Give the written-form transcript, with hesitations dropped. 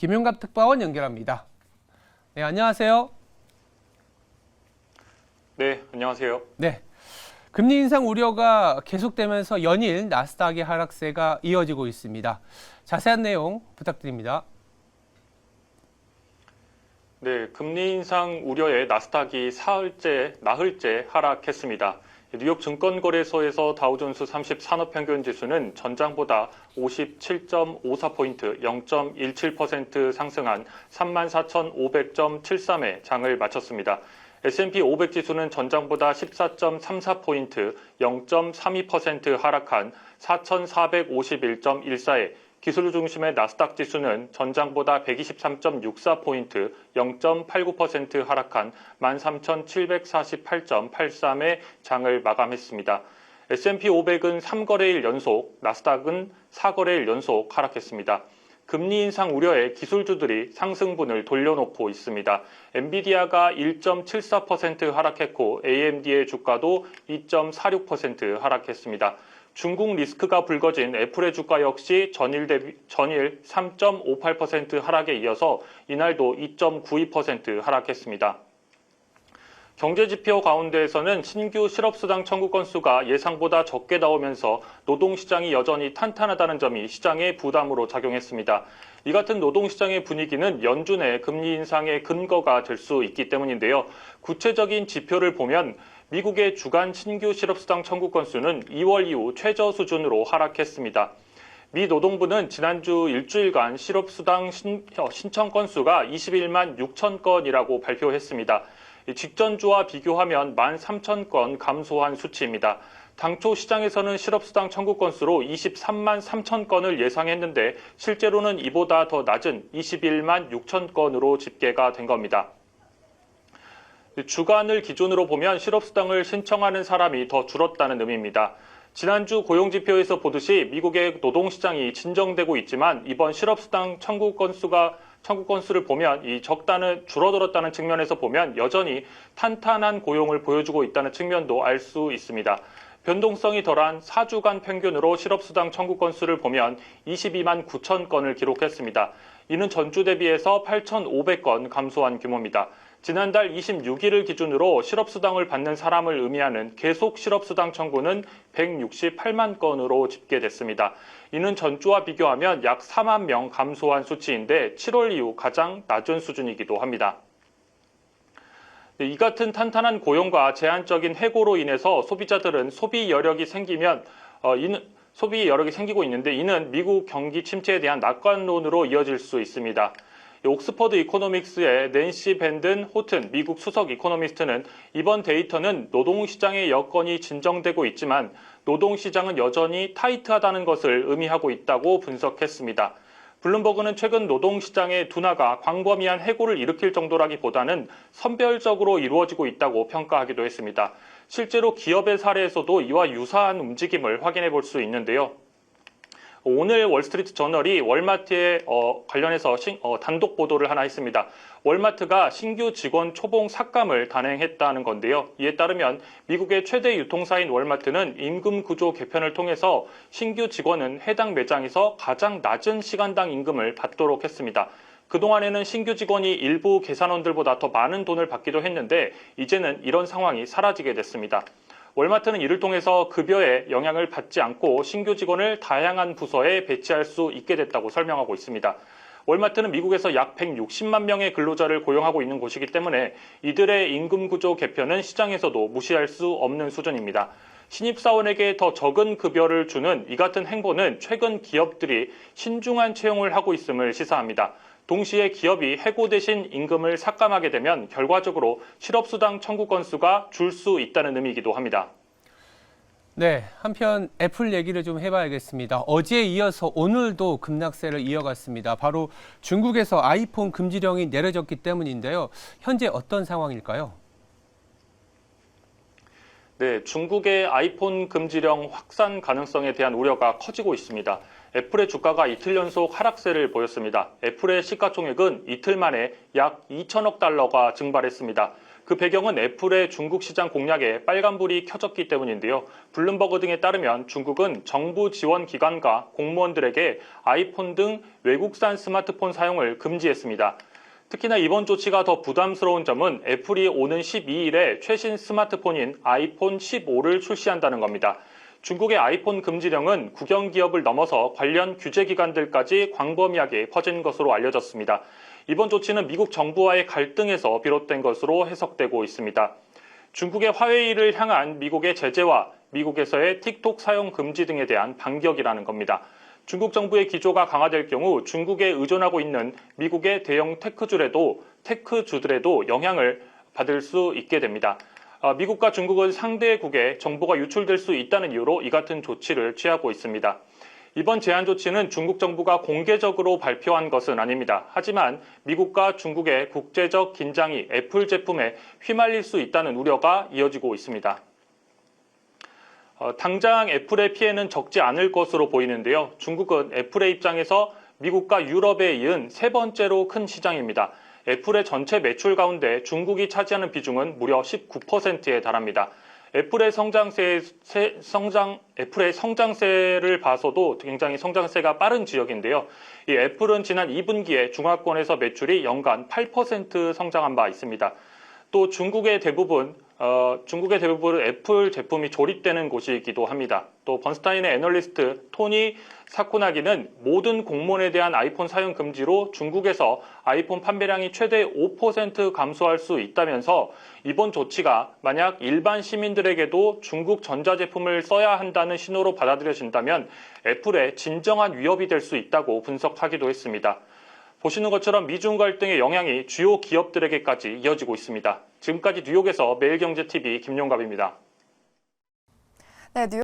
김용갑 특파원 연결합니다. 네, 안녕하세요. 네, 안녕하세요. 네, 금리 인상 우려가 계속되면서 연일 나스닥의 하락세가 이어지고 있습니다. 자세한 내용 부탁드립니다. 네, 금리 인상 우려에 나스닥이 나흘째 하락했습니다. 뉴욕 증권거래소에서 다우존스 30 산업평균지수는 전장보다 57.54포인트, 0.17% 상승한 34,500.73에 장을 마쳤습니다. S&P 500 지수는 전장보다 14.34포인트, 0.32% 하락한 4,451.14에 기술 중심의 나스닥 지수는 전장보다 123.64포인트, 0.89% 하락한 13,748.83의 장을 마감했습니다. S&P 500은 3거래일 연속, 나스닥은 4거래일 연속 하락했습니다. 금리 인상 우려에 기술주들이 상승분을 돌려놓고 있습니다. 엔비디아가 1.74% 하락했고 AMD의 주가도 2.46% 하락했습니다. 중국 리스크가 불거진 애플의 주가 역시 전일 3.58% 하락에 이어서 이날도 2.92% 하락했습니다. 경제지표 가운데에서는 신규 실업수당 청구 건수가 예상보다 적게 나오면서 노동시장이 여전히 탄탄하다는 점이 시장의 부담으로 작용했습니다. 이 같은 노동시장의 분위기는 연준의 금리 인상의 근거가 될 수 있기 때문인데요. 구체적인 지표를 보면 미국의 주간 신규 실업수당 청구 건수는 2월 이후 최저 수준으로 하락했습니다. 미 노동부는 지난주 일주일간 실업수당 신청 건수가 21만 6천 건이라고 발표했습니다. 직전주와 비교하면 13,000건 감소한 수치입니다. 당초 시장에서는 실업수당 청구 건수로 23만 3천 건을 예상했는데 실제로는 이보다 더 낮은 21만 6천 건으로 집계가 된 겁니다. 주간을 기준으로 보면 실업수당을 신청하는 사람이 더 줄었다는 의미입니다. 지난주 고용지표에서 보듯이 미국의 노동시장이 진정되고 있지만 이번 실업수당 청구 건수를 보면 이 줄어들었다는 측면에서 보면 여전히 탄탄한 고용을 보여주고 있다는 측면도 알 수 있습니다. 변동성이 덜한 4주간 평균으로 실업수당 청구 건수를 보면 22만 9천 건을 기록했습니다. 이는 전주 대비해서 8,500건 감소한 규모입니다. 지난달 26일을 기준으로 실업수당을 받는 사람을 의미하는 계속 실업수당 청구는 168만 건으로 집계됐습니다. 이는 전주와 비교하면 약 4만 명 감소한 수치인데 7월 이후 가장 낮은 수준이기도 합니다. 이 같은 탄탄한 고용과 제한적인 해고로 인해서 소비자들은 소비 여력이 생기고 있는데 이는 미국 경기 침체에 대한 낙관론으로 이어질 수 있습니다. 옥스퍼드 이코노믹스의 낸시 밴든 호튼 미국 수석 이코노미스트는 이번 데이터는 노동시장의 여건이 진정되고 있지만 노동시장은 여전히 타이트하다는 것을 의미하고 있다고 분석했습니다. 블룸버그는 최근 노동시장의 둔화가 광범위한 해고를 일으킬 정도라기보다는 선별적으로 이루어지고 있다고 평가하기도 했습니다. 실제로 기업의 사례에서도 이와 유사한 움직임을 확인해 볼 수 있는데요. 오늘 월스트리트 저널이 월마트에 관련해서 단독 보도를 하나 했습니다. 월마트가 신규 직원 초봉 삭감을 단행했다는 건데요. 이에 따르면 미국의 최대 유통사인 월마트는 임금 구조 개편을 통해서 신규 직원은 해당 매장에서 가장 낮은 시간당 임금을 받도록 했습니다. 그동안에는 신규 직원이 일부 계산원들보다 더 많은 돈을 받기도 했는데 이제는 이런 상황이 사라지게 됐습니다. 월마트는 이를 통해서 급여에 영향을 받지 않고 신규 직원을 다양한 부서에 배치할 수 있게 됐다고 설명하고 있습니다. 월마트는 미국에서 약 160만 명의 근로자를 고용하고 있는 곳이기 때문에 이들의 임금 구조 개편은 시장에서도 무시할 수 없는 수준입니다. 신입사원에게 더 적은 급여를 주는 이 같은 행보는 최근 기업들이 신중한 채용을 하고 있음을 시사합니다. 동시에 기업이 해고 대신 임금을 삭감하게 되면 결과적으로 실업수당 청구 건수가 줄 수 있다는 의미이기도 합니다. 네, 한편 애플 얘기를 좀 해봐야겠습니다. 어제에 이어서 오늘도 급락세를 이어갔습니다. 바로 중국에서 아이폰 금지령이 내려졌기 때문인데요. 현재 어떤 상황일까요? 네, 중국의 아이폰 금지령 확산 가능성에 대한 우려가 커지고 있습니다. 애플의 주가가 이틀 연속 하락세를 보였습니다. 애플의 시가총액은 이틀 만에 약 2천억 달러가 증발했습니다. 그 배경은 애플의 중국 시장 공략에 빨간불이 켜졌기 때문인데요. 블룸버그 등에 따르면 중국은 정부 지원 기관과 공무원들에게 아이폰 등 외국산 스마트폰 사용을 금지했습니다. 특히나 이번 조치가 더 부담스러운 점은 애플이 오는 12일에 최신 스마트폰인 아이폰 15를 출시한다는 겁니다. 중국의 아이폰 금지령은 국영 기업을 넘어서 관련 규제 기관들까지 광범위하게 퍼진 것으로 알려졌습니다. 이번 조치는 미국 정부와의 갈등에서 비롯된 것으로 해석되고 있습니다. 중국의 화웨이를 향한 미국의 제재와 미국에서의 틱톡 사용 금지 등에 대한 반격이라는 겁니다. 중국 정부의 기조가 강화될 경우 중국에 의존하고 있는 미국의 대형 테크주들에도 영향을 받을 수 있게 됩니다. 미국과 중국은 상대국에 정보가 유출될 수 있다는 이유로 이 같은 조치를 취하고 있습니다. 이번 제한 조치는 중국 정부가 공개적으로 발표한 것은 아닙니다. 하지만 미국과 중국의 국제적 긴장이 애플 제품에 휘말릴 수 있다는 우려가 이어지고 있습니다. 당장 애플의 피해는 적지 않을 것으로 보이는데요. 중국은 애플의 입장에서 미국과 유럽에 이은 세 번째로 큰 시장입니다. 애플의 전체 매출 가운데 중국이 차지하는 비중은 무려 19%에 달합니다. 애플의 성장세를 봐서도 굉장히 성장세가 빠른 지역인데요. 이 애플은 지난 2분기에 중화권에서 매출이 연간 8% 성장한 바 있습니다. 또 중국의 대부분은 애플 제품이 조립되는 곳이기도 합니다. 또 번스타인의 애널리스트 토니 사코나기는 모든 공무원에 대한 아이폰 사용 금지로 중국에서 아이폰 판매량이 최대 5% 감소할 수 있다면서 이번 조치가 만약 일반 시민들에게도 중국 전자제품을 써야 한다는 신호로 받아들여진다면 애플의 진정한 위협이 될 수 있다고 분석하기도 했습니다. 보시는 것처럼 미중 갈등의 영향이 주요 기업들에게까지 이어지고 있습니다. 지금까지 뉴욕에서 매일경제TV 김용갑입니다. 네,